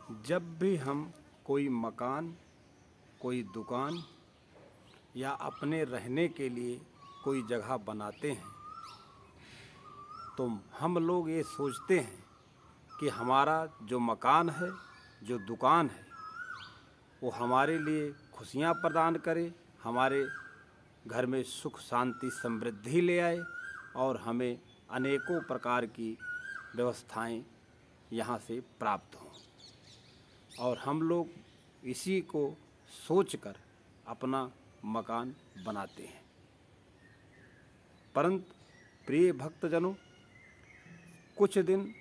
जब भी हम कोई मकान, कोई दुकान या अपने रहने के लिए कोई जगह बनाते हैं तो हम लोग ये सोचते हैं कि हमारा जो मकान है, जो दुकान है, वो हमारे लिए खुशियाँ प्रदान करे, हमारे घर में सुख शांति समृद्धि ले आए और हमें अनेकों प्रकार की व्यवस्थाएं यहाँ से प्राप्त हों। और हम लोग इसी को सोचकर अपना मकान बनाते हैं। परंतु प्रिय भक्तजनों, कुछ दिन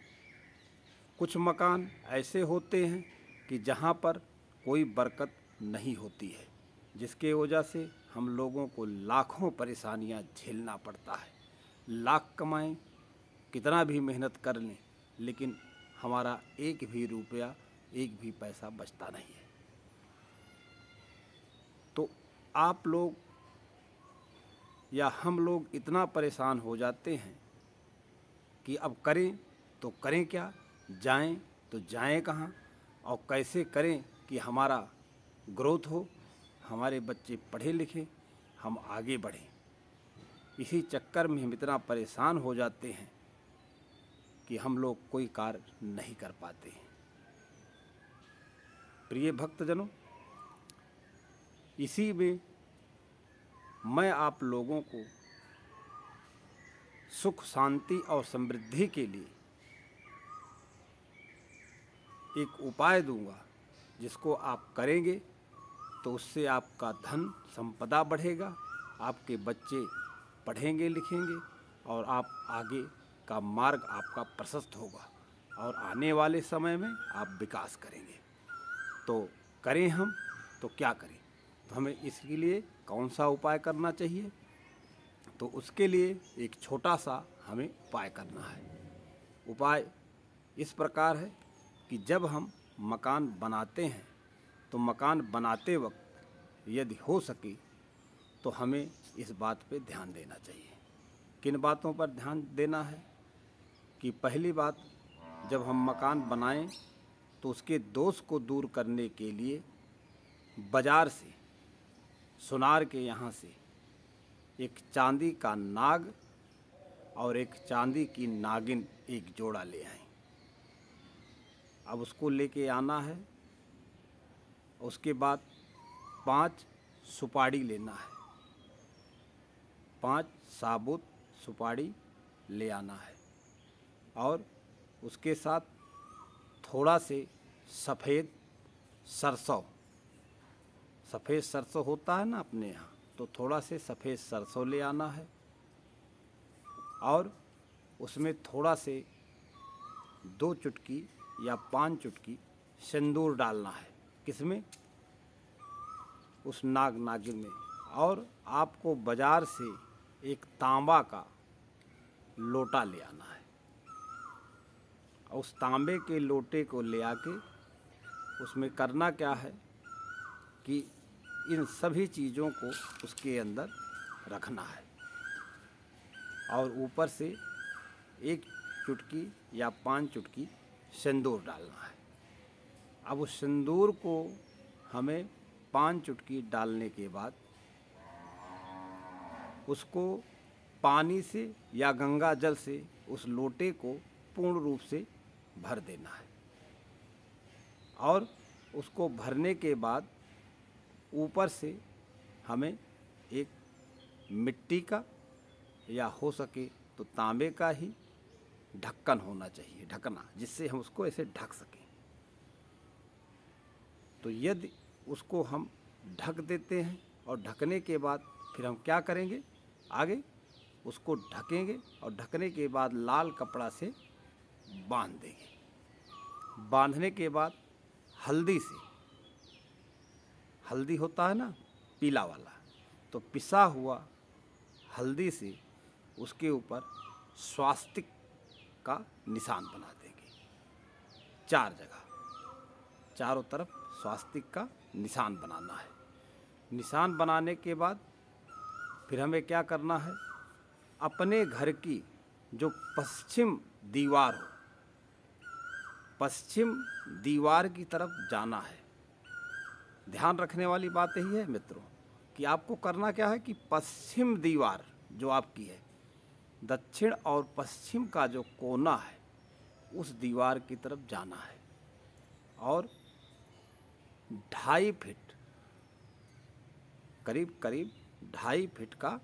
कुछ मकान ऐसे होते हैं कि जहाँ पर कोई बरकत नहीं होती है, जिसके वजह से हम लोगों को लाखों परेशानियाँ झेलना पड़ता है। लाख कमाएं, कितना भी मेहनत कर लें, लेकिन हमारा एक भी रुपया, एक भी पैसा बचता नहीं है। तो आप लोग या हम लोग इतना परेशान हो जाते हैं कि अब करें तो करें क्या, जाएं तो जाएं कहाँ, और कैसे करें कि हमारा ग्रोथ हो, हमारे बच्चे पढ़े लिखें, हम आगे बढ़ें। इसी चक्कर में हम इतना परेशान हो जाते हैं कि हम लोग कोई कार्य नहीं कर पाते हैं। प्रिय भक्तजनों, इसी में मैं आप लोगों को सुख शांति और समृद्धि के लिए एक उपाय दूंगा, जिसको आप करेंगे तो उससे आपका धन संपदा बढ़ेगा, आपके बच्चे पढ़ेंगे लिखेंगे और आप आगे का मार्ग आपका प्रशस्त होगा और आने वाले समय में आप विकास करेंगे। तो करें हम तो क्या करें, तो हमें इसके लिए कौन सा उपाय करना चाहिए? तो उसके लिए एक छोटा सा हमें उपाय करना है। उपाय इस प्रकार है कि जब हम मकान बनाते हैं तो मकान बनाते वक्त यदि हो सके तो हमें इस बात पे ध्यान देना चाहिए। किन बातों पर ध्यान देना है? कि पहली बात, जब हम मकान बनाएं तो उसके दोष को दूर करने के लिए बाज़ार से, सुनार के यहाँ से एक चांदी का नाग और एक चांदी की नागिन एक जोड़ा ले आएं। अब उसको लेके आना है। उसके बाद 5 सुपारी लेना है, 5 साबुत सुपारी ले आना है और उसके साथ थोड़ा से सफ़ेद सरसों होता है ना अपने यहाँ, तो थोड़ा से सफ़ेद सरसों ले आना है और उसमें थोड़ा से 2 चुटकी या 5 चुटकी सिंदूर डालना है। किसमें? उस नाग नागिन में। और आपको बाज़ार से एक तांबा का लोटा ले आना है। उस तांबे के लोटे को ले आके उसमें करना क्या है कि इन सभी चीज़ों को उसके अंदर रखना है और ऊपर से 1 चुटकी या 5 चुटकी सिंदूर डालना है। अब उस सिंदूर को हमें 5 चुटकी डालने के बाद उसको पानी से या गंगा जल से उस लोटे को पूर्ण रूप से भर देना है और उसको भरने के बाद ऊपर से हमें एक मिट्टी का या हो सके तो तांबे का ही ढक्कन होना चाहिए, ढकना, जिससे हम उसको ऐसे ढक सकें। तो यदि उसको हम ढक देते हैं और ढकने के बाद फिर हम क्या करेंगे, आगे उसको ढकेंगे और ढकने के बाद लाल कपड़ा से बांध देंगे। बांधने के बाद हल्दी से, हल्दी होता है ना पीला वाला, तो पिसा हुआ हल्दी से उसके ऊपर स्वास्तिक का निशान बना देंगे। 4 जगह, चारों तरफ स्वास्तिक का निशान बनाना है। निशान बनाने के बाद फिर हमें क्या करना है, अपने घर की जो पश्चिम दीवार हो, पश्चिम दीवार की तरफ जाना है। ध्यान रखने वाली बात यही है मित्रों कि आपको करना क्या है कि पश्चिम दीवार जो आपकी है, दक्षिण और पश्चिम का जो कोना है उस दीवार की तरफ जाना है और 2.5 फीट, करीब करीब 2.5 फीट का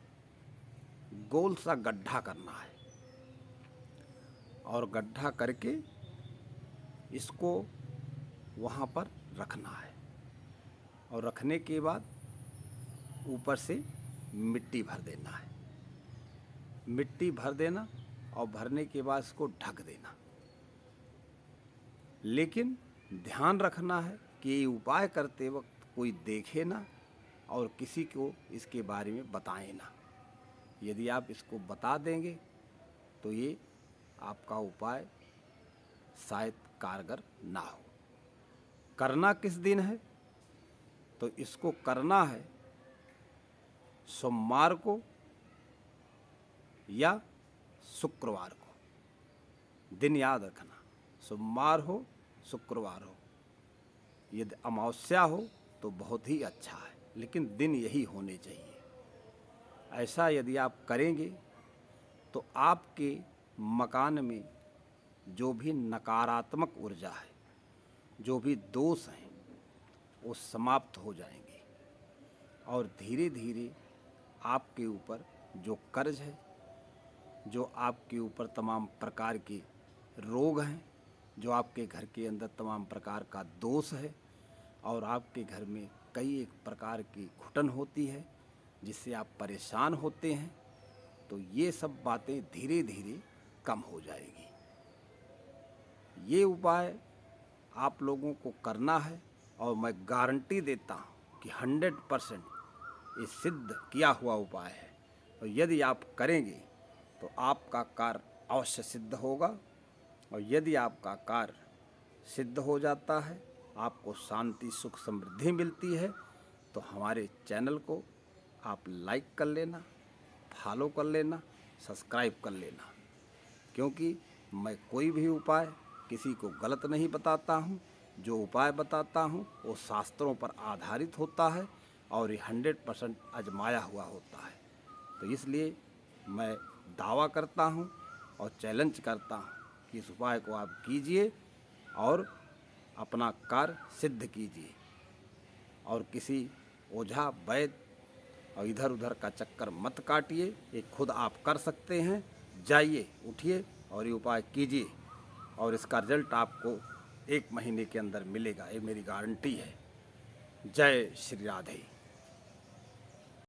गोल सा गड्ढा करना है और गड्ढा करके इसको वहाँ पर रखना है और रखने के बाद ऊपर से मिट्टी भर देना है। मिट्टी भर देना और भरने के बाद इसको ढक देना। लेकिन ध्यान रखना है कि ये उपाय करते वक्त कोई देखे ना और किसी को इसके बारे में बताएं ना। यदि आप इसको बता देंगे तो ये आपका उपाय शायद कारगर ना हो। करना किस दिन है? तो इसको करना है सोमवार को या शुक्रवार को। दिन याद रखना, सोमवार हो शुक्रवार हो। यदि अमावस्या हो तो बहुत ही अच्छा है, लेकिन दिन यही होने चाहिए। ऐसा यदि आप करेंगे तो आपके मकान में जो भी नकारात्मक ऊर्जा है, जो भी दोष हैं, वो समाप्त हो जाएंगे और धीरे धीरे आपके ऊपर जो कर्ज है, जो आपके ऊपर तमाम प्रकार के रोग हैं, जो आपके घर के अंदर तमाम प्रकार का दोष है और आपके घर में कई एक प्रकार की घुटन होती है जिससे आप परेशान होते हैं, तो ये सब बातें धीरे धीरे कम हो जाएगी। ये उपाय आप लोगों को करना है और मैं गारंटी देता हूँ कि 100% ये सिद्ध किया हुआ उपाय है और यदि आप करेंगे तो आपका कार्य अवश्य सिद्ध होगा। और यदि आपका कार्य सिद्ध हो जाता है, आपको शांति सुख समृद्धि मिलती है, तो हमारे चैनल को आप लाइक कर लेना, फॉलो कर लेना, सब्सक्राइब कर लेना, क्योंकि मैं कोई भी उपाय किसी को गलत नहीं बताता हूँ। जो उपाय बताता हूँ वो शास्त्रों पर आधारित होता है और ये 100% आजमाया हुआ होता है। तो इसलिए मैं दावा करता हूँ और चैलेंज करता हूँ कि इस उपाय को आप कीजिए और अपना कार्य सिद्ध कीजिए और किसी ओझा वैद्य और इधर उधर का चक्कर मत काटिए। ये खुद आप कर सकते हैं। जाइए, उठिए और ये उपाय कीजिए और इसका रिजल्ट आपको 1 महीने के अंदर मिलेगा, ये मेरी गारंटी है। जय श्री राधे।